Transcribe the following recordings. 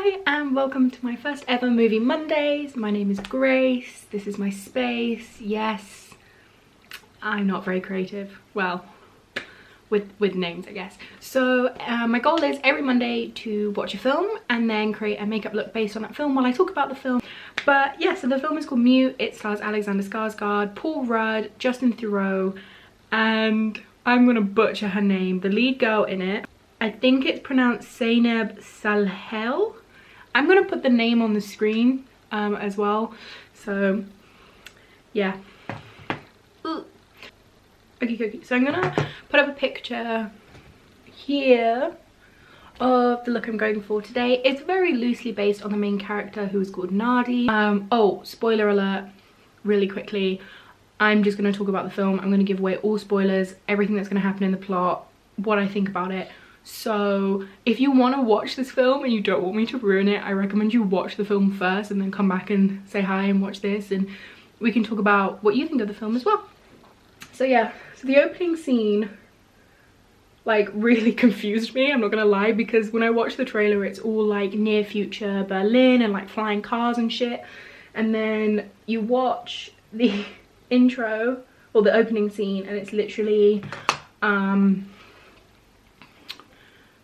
Hi and welcome to my first ever Movie Mondays. My name is Grace. This is my space. Yes, I'm not very creative. Well, with names, I guess. So my goal is every Monday to watch a film and then create a makeup look based on that film while I talk about the film. But yeah, so the film is called Mute. It stars Alexander Skarsgård, Paul Rudd, Justin Theroux, and I'm gonna butcher her name, the lead girl in it. I think it's pronounced Zainab Salhel. I'm gonna put the name on the screen as well. So yeah. Okay, so I'm gonna put up a picture here of the look I'm going for today. It's very loosely based on the main character, who is called Nadi. Oh, spoiler alert, really quickly. I'm just gonna talk about the film. I'm gonna give away all spoilers, everything that's gonna happen in the plot, what I think about it. So if you want to watch this film and you don't want me to ruin it, I recommend you watch the film first and then come back and say hi and watch this, and we can talk about what you think of the film as well. So yeah, so the opening scene like really confused me, I'm not gonna lie, because when I watched the trailer it's all like near future Berlin and like flying cars and shit, and then you watch the intro or the opening scene and it's literally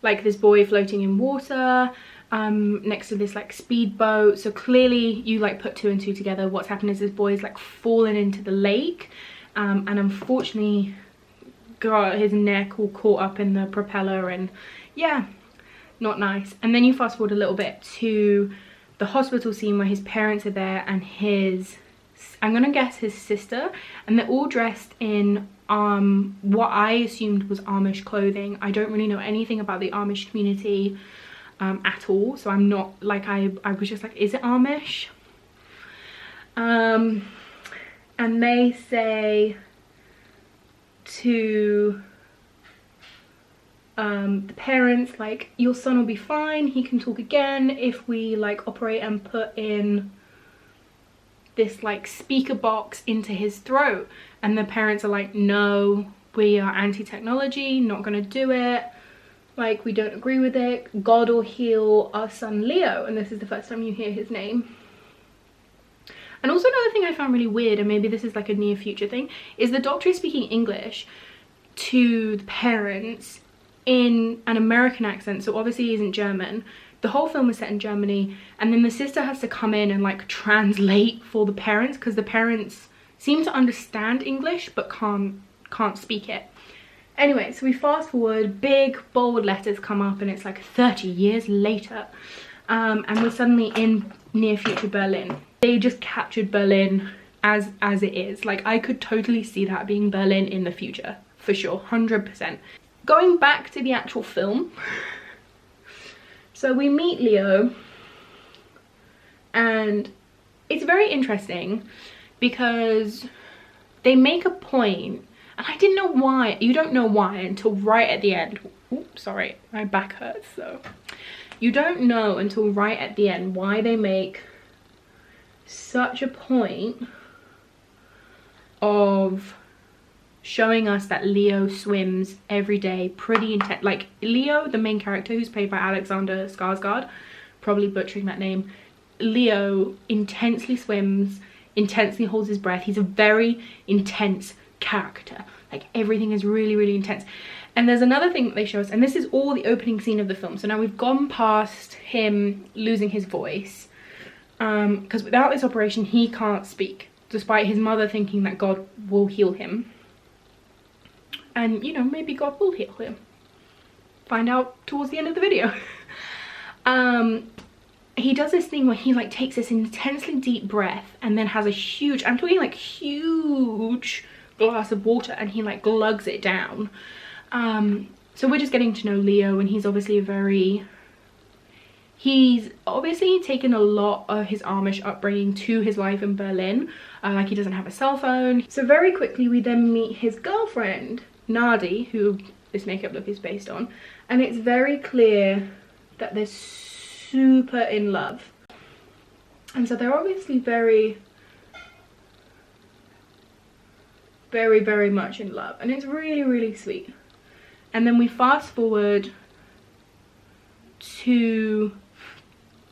like this boy floating in water next to this like speedboat. So clearly you like put two and two together. What's happened is this boy is like fallen into the lake and unfortunately got his neck all caught up in the propeller, and yeah, not nice. And then you fast forward a little bit to the hospital scene where his parents are there and his, I'm gonna guess his sister, and they're all dressed in what I assumed was Amish clothing. I don't really know anything about the Amish community at all, so I'm not like, I was just like, is it Amish? And they say to the parents like, your son will be fine, he can talk again if we like operate and put in this like speaker box into his throat. And the parents are like, no, we are anti-technology, not gonna do it, like we don't agree with it, God will heal our son Leo. And this is the first time you hear his name. And also another thing I found really weird, and maybe this is like a near future thing, is the doctor is speaking English to the parents in an American accent, so obviously he isn't German. The whole film is set in Germany, and then the sister has to come in and like translate for the parents, because the parents seem to understand English but can't speak it. Anyway, so we fast forward, big bold letters come up and it's like 30 years later, and we're suddenly in near future Berlin. They just captured Berlin as it is. Like I could totally see that being Berlin in the future, for sure, 100%. Going back to the actual film, so we meet Leo, and it's very interesting because they make a point, and I didn't know why. You don't know why until right at the end. Oops, sorry, my back hurts. So you don't know until right at the end why they make such a point of showing us that Leo swims every day pretty intense. Like Leo, the main character, who's played by Alexander Skarsgård, probably butchering that name, Leo intensely swims, intensely holds his breath. He's a very intense character. Like everything is really, really intense. And there's another thing that they show us, and this is all the opening scene of the film. So now we've gone past him losing his voice, because without this operation he can't speak, despite his mother thinking that God will heal him. And you know, maybe God will heal him. Find out towards the end of the video. He does this thing where he like takes this intensely deep breath and then has a huge, I'm talking like huge glass of water, and he like glugs it down. So we're just getting to know Leo, and he's obviously taken a lot of his Amish upbringing to his life in Berlin. Like he doesn't have a cell phone. So very quickly we then meet his girlfriend, Nadi, who this makeup look is based on, and it's very clear that they're super in love. And so they're obviously very, very much in love, and it's really, really sweet. And then we fast forward to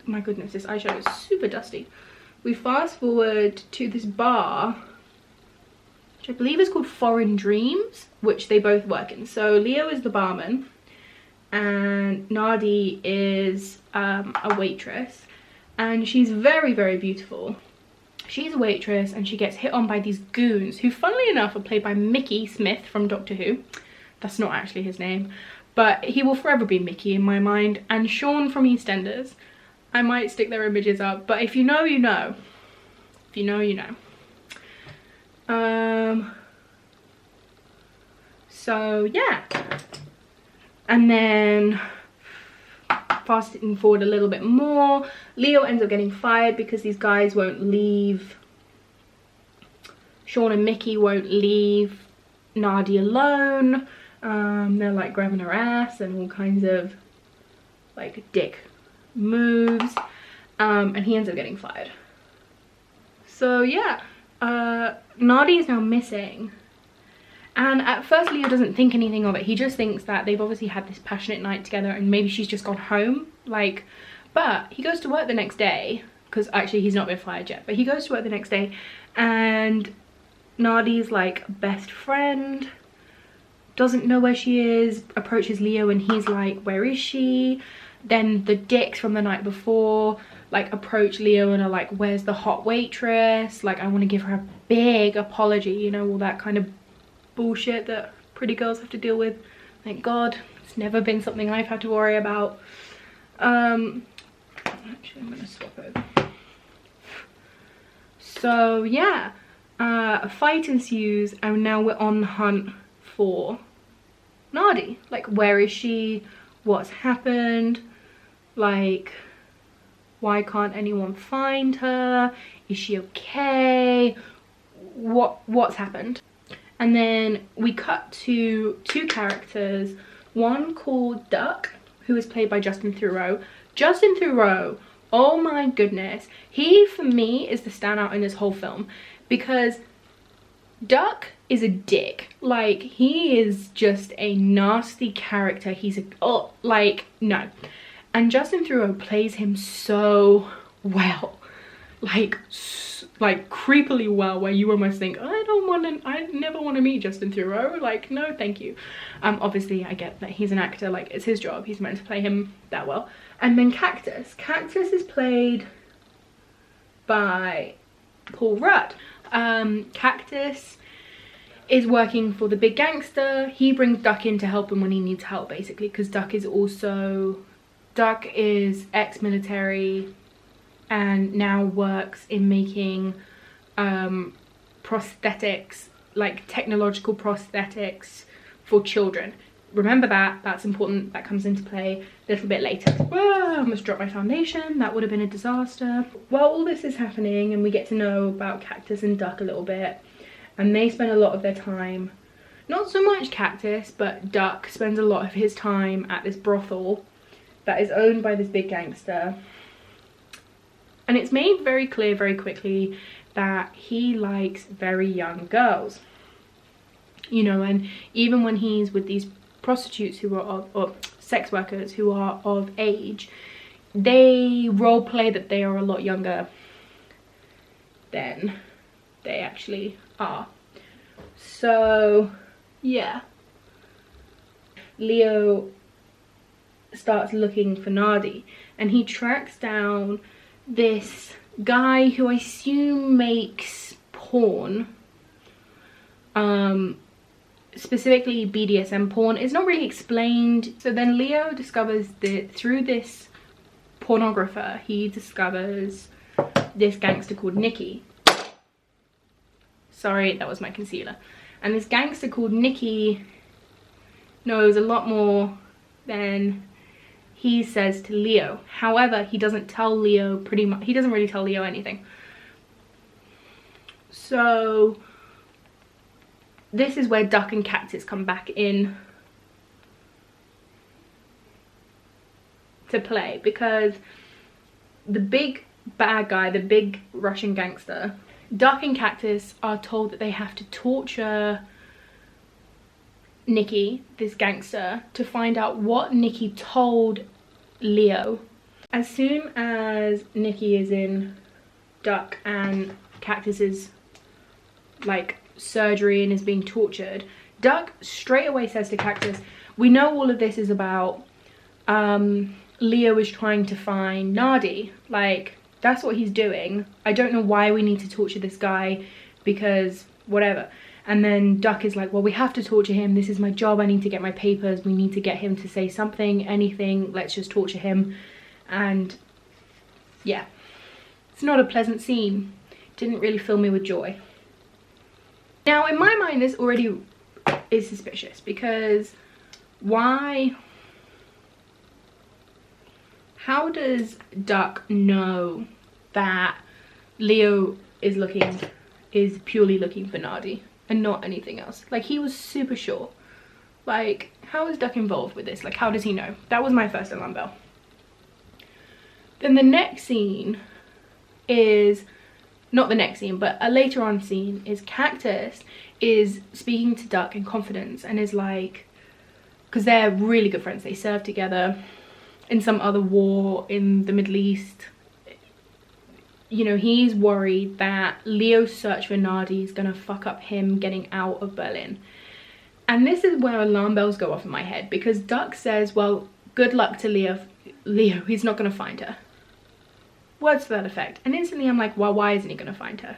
my goodness, this eyeshadow is super dusty. We fast forward to this bar, which I believe is called Foreign Dreams, which they both work in. So Leo is the barman and Nadi is a waitress, and she's very, very beautiful. She's a waitress and she gets hit on by these goons who, funnily enough, are played by Mickey Smith from Doctor Who. That's not actually his name, but he will forever be Mickey in my mind. And Sean from EastEnders. I might stick their images up, but if you know, you know. If you know, you know. So yeah. And then fasting forward a little bit more, Leo ends up getting fired because these guys won't leave. Sean and Mickey won't leave Nadi alone. They're like grabbing her ass and all kinds of like dick moves, and he ends up getting fired. So yeah, Nadi is now missing. And at first Leo doesn't think anything of it. He just thinks that they've obviously had this passionate night together and maybe she's just gone home. Like, but he goes to work the next day, because actually he's not been fired yet, but he goes to work the next day and Nadi's like best friend doesn't know where she is, approaches Leo and he's like, where is she? Then the dicks from the night before like approach Leo and are like, where's the hot waitress? Like, I want to give her a big apology, you know, all that kind of bullshit that pretty girls have to deal with. Thank God it's never been something I've had to worry about. Actually, I'm gonna swap over. So yeah, a fight ensues and now we're on the hunt for Nadi. Like, where is she? What's happened? Like, why can't anyone find her? Is she okay? What's happened? And then we cut to two characters, one called Duck, who is played by Justin Theroux. Justin Theroux, oh my goodness, he for me is the standout in this whole film, because Duck is a dick. Like, he is just a nasty character. He's a, oh, like, no. And Justin Theroux plays him so well. Like creepily well, where you almost think, I never want to meet Justin Theroux. Like, no thank you. Obviously I get that he's an actor, like it's his job, he's meant to play him that well. And then Cactus is played by Paul Rudd. Cactus is working for the big gangster. He brings Duck in to help him when he needs help, basically, because Duck is ex-military and now works in making prosthetics, like technological prosthetics for children. Remember that, that's important, that comes into play a little bit later. Whoa, I almost dropped my foundation, that would have been a disaster. While all this is happening and we get to know about Cactus and Duck a little bit, and they spend a lot of their time, not so much Cactus, but Duck spends a lot of his time at this brothel that is owned by this big gangster. And it's made very clear very quickly that he likes very young girls. You know, and even when he's with these prostitutes who are or sex workers who are of age, they role play that they are a lot younger than they actually are. So yeah, Leo starts looking for Nadi and he tracks down this guy who I assume makes porn, specifically BDSM porn. It's not really explained. So then Leo discovers that through this pornographer, he discovers this gangster called Nikki. Sorry, that was my concealer. And this gangster called Nikki knows a lot more than he says to Leo. However, he doesn't tell Leo pretty much, he doesn't really tell Leo anything. So this is where Duck and Cactus come back in to play, because the big bad guy, the big Russian gangster, Duck and Cactus are told that they have to torture Nikki, this gangster, to find out what Nikki told Leo As soon as Nikki is in Duck and Cactus's like surgery and is being tortured, Duck straight away says to Cactus, we know all of this is about Leo is trying to find Nardi, like that's what he's doing. I don't know why we need to torture this guy, because whatever. And then Duck is like, well, we have to torture him, this is my job, I need to get my papers, we need to get him to say something, anything, let's just torture him. And yeah, it's not a pleasant scene. Didn't really fill me with joy. Now in my mind this already is suspicious, because how does Duck know that Leo is purely looking for Nardi and not anything else? Like, he was super sure. Like, how is Duck involved with this? Like, how does he know? That was my first alarm bell. Then the next scene is, not the next scene, but a later on scene is Cactus is speaking to Duck in confidence and is like, because they're really good friends, they serve together in some other war in the Middle East. You know, he's worried that Leo's search for Nardi is gonna fuck up him getting out of Berlin. And this is where alarm bells go off in my head, because Duck says, well, good luck to Leo, he's not gonna find her. Words to that effect. And instantly I'm like, well, why isn't he gonna find her?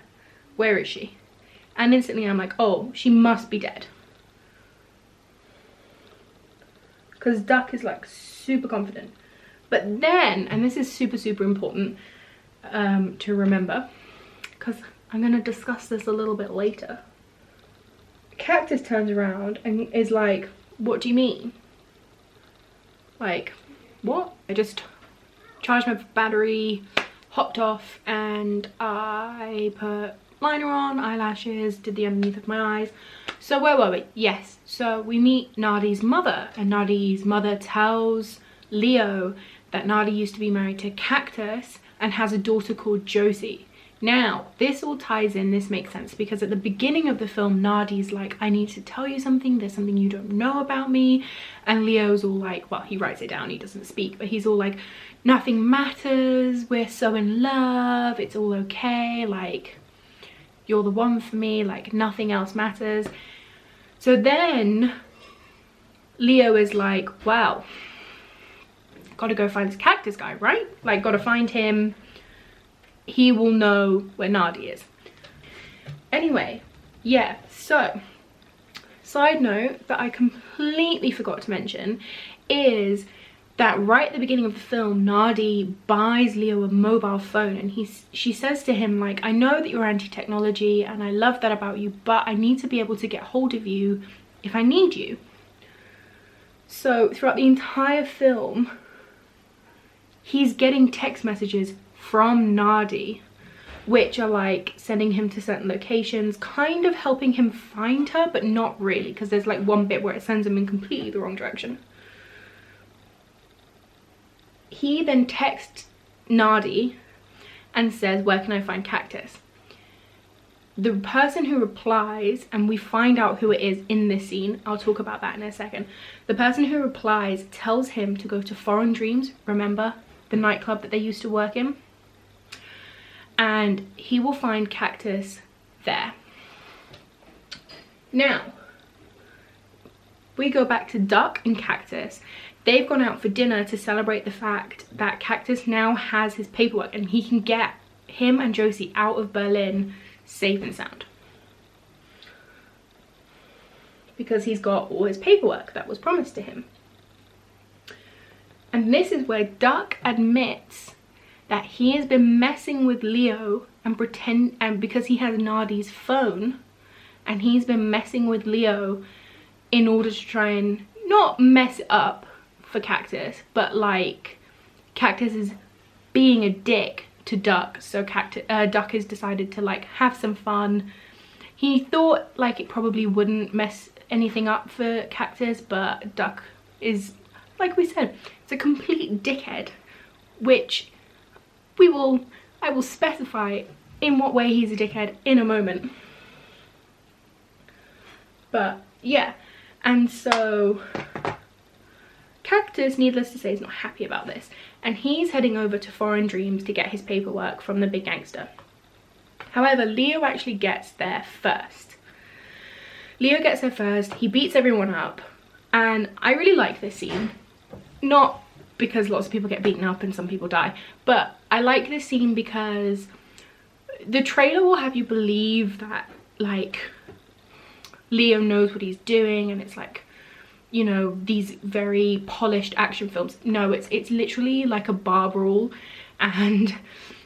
Where is she? And instantly I'm like, oh, she must be dead. Because Duck is like super confident. But then, and this is super, super important to remember, because I'm going to discuss this a little bit later. Cactus turns around and is like, what do you mean? Like, what? I just charged my battery, hopped off, and I put liner on, eyelashes, did the underneath of my eyes. So where were we? Yes, so we meet Nardi's mother, and Nardi's mother tells Leo that Nardi used to be married to Cactus and has a daughter called Josie. Now, this all ties in, this makes sense, because at the beginning of the film, Nardi's like, I need to tell you something, there's something you don't know about me. And Leo's all like, well, he writes it down, he doesn't speak, but he's all like, nothing matters, we're so in love, it's all okay, like, you're the one for me, like, nothing else matters. So then Leo is like, well, gotta go find this Cactus guy, right? Like, gotta find him. He will know where Nardi is. Anyway, yeah, so side note that I completely forgot to mention is that right at the beginning of the film, Nardi buys Leo a mobile phone, and she says to him, like, I know that you're anti-technology and I love that about you, but I need to be able to get hold of you if I need you. So throughout the entire film, he's getting text messages from Nardi, which are like sending him to certain locations, kind of helping him find her, but not really, because there's like one bit where it sends him in completely the wrong direction. He then texts Nardi and says, where can I find Cactus? The person who replies, and we find out who it is in this scene, I'll talk about that in a second. The person who replies tells him to go to Foreign Dreams, remember the nightclub that they used to work in? And he will find Cactus there. Now, we go back to Duck and Cactus. They've gone out for dinner to celebrate the fact that Cactus now has his paperwork and he can get him and Josie out of Berlin safe and sound, because he's got all his paperwork that was promised to him. And this is where Duck admits that he has been messing with Leo and because he has Nardi's phone, and he's been messing with Leo in order to try and not mess it up for Cactus, but like Cactus is being a dick to Duck, so Duck has decided to like have some fun. He thought like it probably wouldn't mess anything up for Cactus, but Duck is, like we said, it's a complete dickhead, which I will specify in what way he's a dickhead in a moment. But yeah, and so Cactus, needless to say, is not happy about this, and he's heading over to Foreign Dreams to get his paperwork from the big gangster. However, Leo actually gets there first. Leo gets there first, he beats everyone up, and I really like this scene. Not because lots of people get beaten up and some people die, but I like this scene because the trailer will have you believe that, like, Leo knows what he's doing, and it's like, you know, these very polished action films. No, it's literally like a bar brawl, and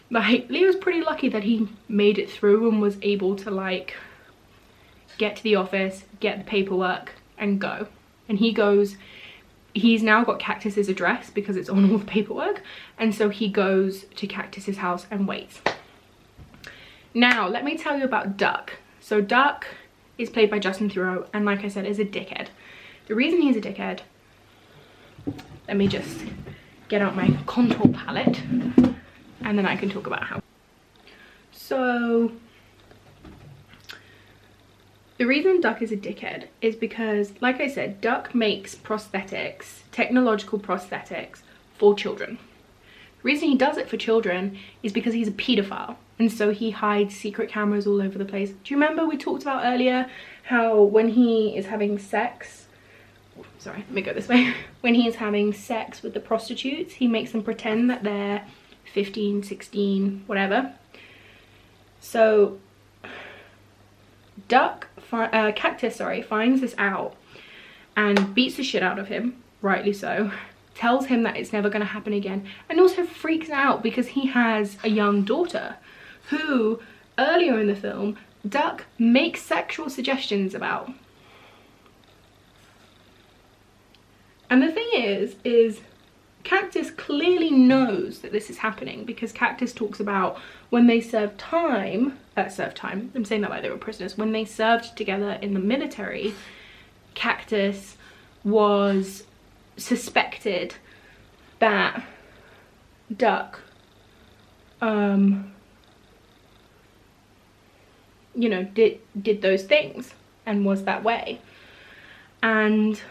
like Leo's pretty lucky that he made it through and was able to like get to the office, get the paperwork and go. And he goes, he's now got Cactus's address because it's on all the paperwork, and so he goes to Cactus's house and waits. Now let me tell you about Duck. So Duck is played by Justin Theroux, and like I said, is a dickhead. The reason he's a dickhead, let me just get out my contour palette and then I can talk about how. So the reason Duck is a dickhead is because, like I said, Duck makes prosthetics, technological prosthetics for children. The reason he does it for children is because he's a pedophile, and so he hides secret cameras all over the place. Do you remember we talked about earlier how when he is having sex, sorry, let me go this way. When he is having sex with the prostitutes, he makes them pretend that they're 15, 16, whatever. So Cactus, finds this out and beats the shit out of him, rightly so. Tells him that it's never going to happen again, and also freaks out because he has a young daughter who, earlier in the film, Duck makes sexual suggestions about. And the thing is Cactus clearly knows that this is happening because Cactus talks about when they served time, I'm saying that like they were prisoners, when they served together in the military, Cactus was suspected that Duck, you know, did those things and was that way. And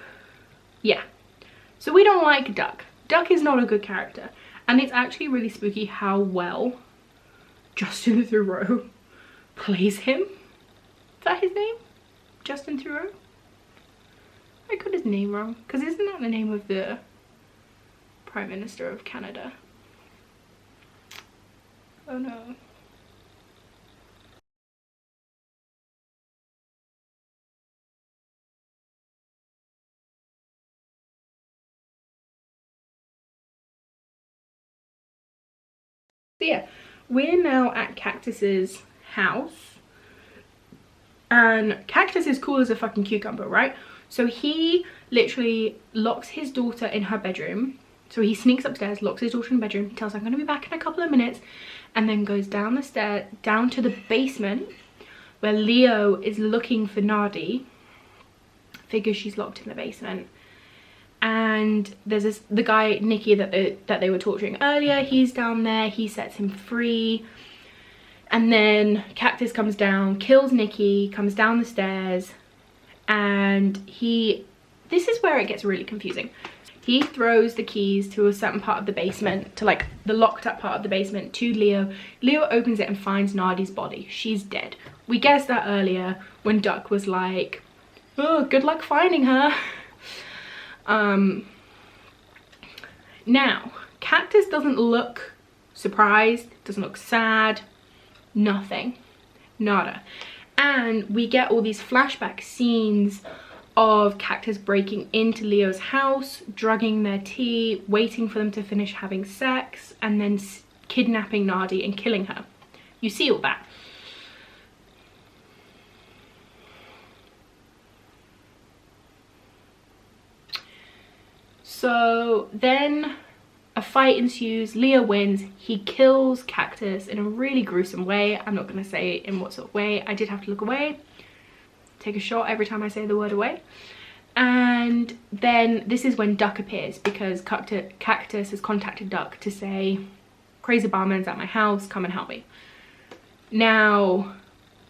yeah, so we don't like Duck. Duck is not a good character, and it's actually really spooky how well Justin Theroux plays him. Is that his name? Justin Theroux? I got his name wrong, because isn't that the name of the Prime Minister of Canada? Oh no. So yeah, we're now at Cactus's house, and Cactus is cool as a fucking cucumber, right? So he literally locks his daughter in her bedroom. So he sneaks upstairs, locks his daughter in the bedroom, tells her I'm going to be back in a couple of minutes, and then goes down the stairs, down to the basement where Leo is looking for Nadi. Figures she's locked in the basement. And there's the guy Nicky that they were torturing earlier. He's down there, he sets him free, and then Cactus comes down, kills Nicky, comes down the stairs, and this is where it gets really confusing. He throws the keys to a certain part of the basement, to like the locked up part of the basement, to Leo. Leo opens it and finds Nadi's body. She's dead. We guessed that earlier when Duck was like, oh, good luck finding her. Now Cactus doesn't look surprised, doesn't look sad, nothing, nada. And we get all these flashback scenes of Cactus breaking into Leo's house, drugging their tea, waiting for them to finish having sex, and then kidnapping Nadi and killing her. You see all that. So then a fight ensues, Leo wins, he kills Cactus in a really gruesome way. I'm not going to say in what sort of way. I did have to look away, take a shot every time I say the word away. And then this is when Duck appears, because Cactus has contacted Duck to say, crazy barman's at my house, come and help me. Now,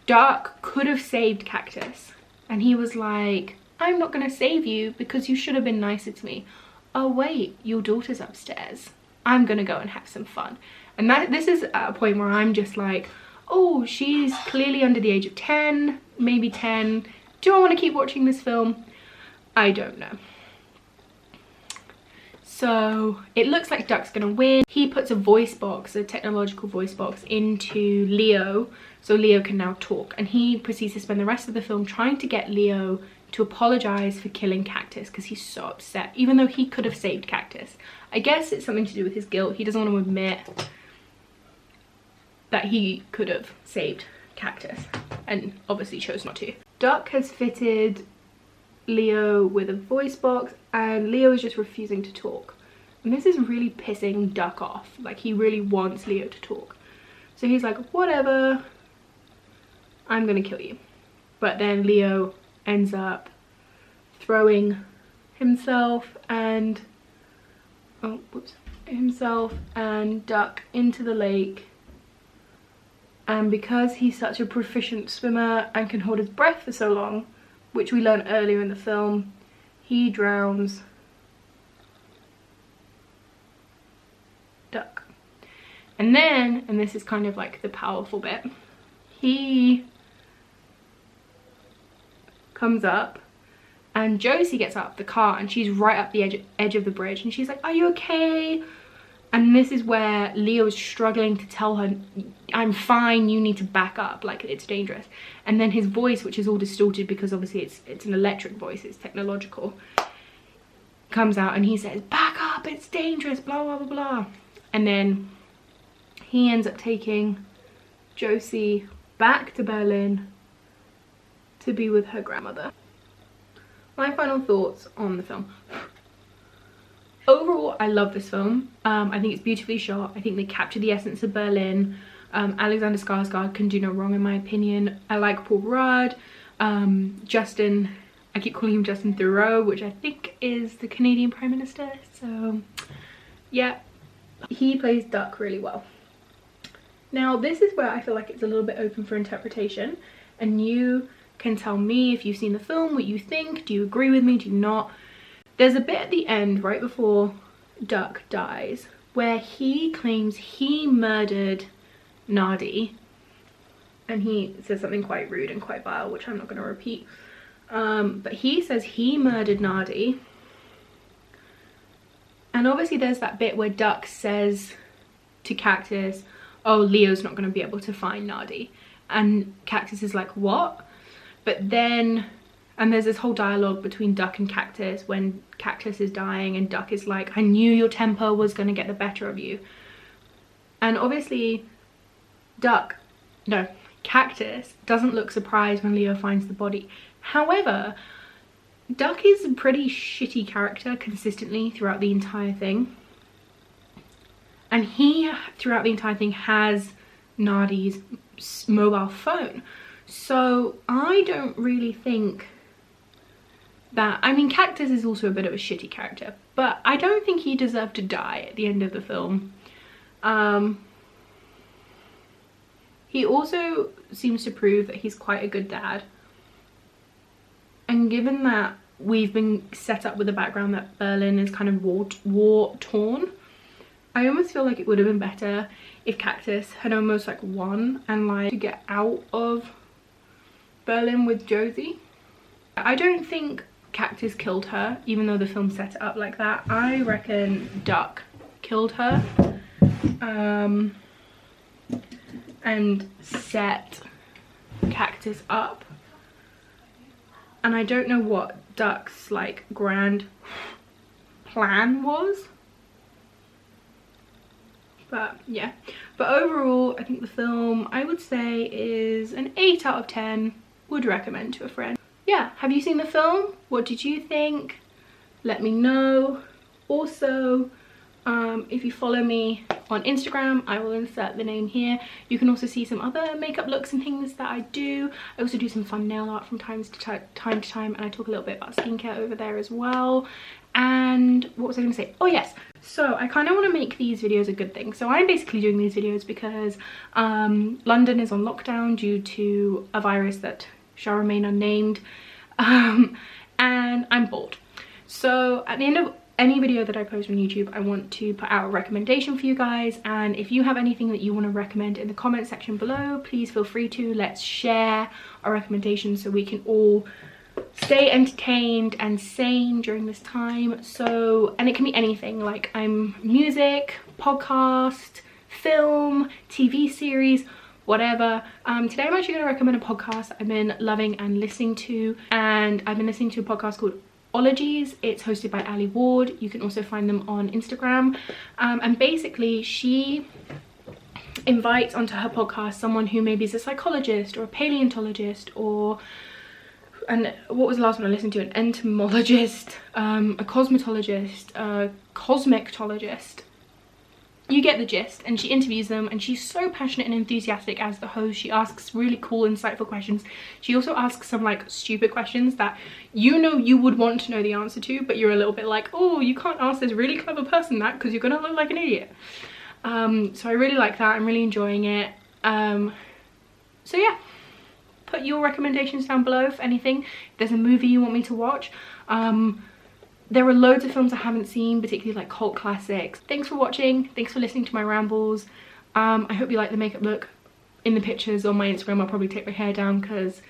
Duck could have saved Cactus, and he was like, I'm not going to save you because you should have been nicer to me. oh wait, your daughter's upstairs, I'm gonna go and have some fun. And this is at a point where I'm just like, oh, she's clearly under the age of 10, maybe 10. Do I want to keep watching this film? I don't know. So it looks like Duck's gonna win. He puts a voice box, a technological voice box, into Leo, so Leo can now talk. And he proceeds to spend the rest of the film trying to get Leo to apologize for killing Cactus, because he's so upset, even though he could have saved Cactus. I guess it's something to do with his guilt. He doesn't want to admit that he could have saved Cactus, and obviously chose not to. Duck has fitted Leo with a voice box, and Leo is just refusing to talk. And this is really pissing Duck off. Like, he really wants Leo to talk. So he's like, whatever, I'm gonna kill you. But then Leo ends up throwing himself and Duck into the lake. And because he's such a proficient swimmer and can hold his breath for so long, which we learned earlier in the film, he drowns Duck. And then, and this is kind of like the powerful bit, he comes up and Josie gets out of the car and she's right up the edge of the bridge, and she's like, are you okay? And this is where Leo is struggling to tell her, I'm fine, you need to back up, like, it's dangerous. And then his voice, which is all distorted because obviously it's an electric voice, it's technological, comes out and he says, back up, it's dangerous, blah, blah, blah, blah. And then he ends up taking Josie back to Berlin to be with her grandmother. My final thoughts on the film. Overall, I love this film. I think it's beautifully shot. I think they capture the essence of Berlin. Alexander Skarsgård can do no wrong in my opinion. I like Paul Rudd. Justin, I keep calling him Justin Theroux, which I think is the Canadian Prime Minister. So yeah, he plays Duck really well. Now this is where I feel like it's a little bit open for interpretation, and you can tell me if you've seen the film, what you think. Do you agree with me? Do you not? There's a bit at the end, right before Duck dies, where he claims he murdered Nardi, and he says something quite rude and quite vile, which I'm not going to repeat. But he says he murdered Nardi, and obviously there's that bit where Duck says to Cactus, oh, Leo's not going to be able to find Nardi, and Cactus is like, what? But then, and there's this whole dialogue between Duck and Cactus when Cactus is dying, and Duck is like, I knew your temper was going to get the better of you. And obviously Cactus doesn't look surprised when Leo finds the body. However, Duck is a pretty shitty character consistently throughout the entire thing. And he, throughout the entire thing, has Nardi's mobile phone. So I don't really think that, I mean, Cactus is also a bit of a shitty character, but I don't think he deserved to die at the end of the film. He also seems to prove that he's quite a good dad. And given that we've been set up with the background that Berlin is kind of war torn, I almost feel like it would have been better if Cactus had almost like won and like to get out of Berlin with Josie. I don't think Cactus killed her, even though the film set it up like that. I reckon Duck killed her and set Cactus up. And I don't know what Duck's like grand plan was. But yeah, but overall I think the film, I would say, is an 8 out of 10. Would recommend to a friend. Yeah, have you seen the film? What did you think? Let me know. Also, if you follow me on Instagram, I will insert the name here. You can also see some other makeup looks and things that I do. I also do some fun nail art from time to time, and I talk a little bit about skincare over there as well. And what was I going to say? Oh yes, so I kind of want to make these videos a good thing. So I'm basically doing these videos because London is on lockdown due to a virus that shall remain unnamed, and I'm bored. So at the end of any video that I post on YouTube, I want to put out a recommendation for you guys, and if you have anything that you want to recommend in the comment section below, please feel free to. Let's share our recommendations so we can all stay entertained and sane during this time. So, and it can be anything, like music, podcast, film, TV series, whatever. Today I'm actually going to recommend a podcast I've been loving and listening to, and I've been listening to a podcast called Ologies. It's hosted by Ali Ward. You can also find them on Instagram, and basically she invites onto her podcast someone who maybe is a psychologist or a paleontologist, or, and what was the last one I listened to, an entomologist, a cosmetologist, a cosmetologist. You get the gist. And she interviews them, and she's so passionate and enthusiastic as the host. She asks really cool, insightful questions. She also asks some like stupid questions that you know you would want to know the answer to, but you're a little bit like, oh, you can't ask this really clever person that because you're gonna look like an idiot. So I really like that. I'm really enjoying it. So yeah, put your recommendations down below if anything. If there's a movie you want me to watch. There are loads of films I haven't seen, particularly like cult classics. Thanks for watching. Thanks for listening to my rambles. I hope you like the makeup look. In the pictures on my Instagram, I'll probably take my hair down because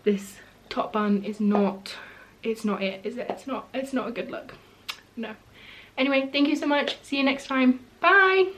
this top bun is not, it's not it, is it? It's not a good look. No. Anyway, thank you so much. See you next time. Bye.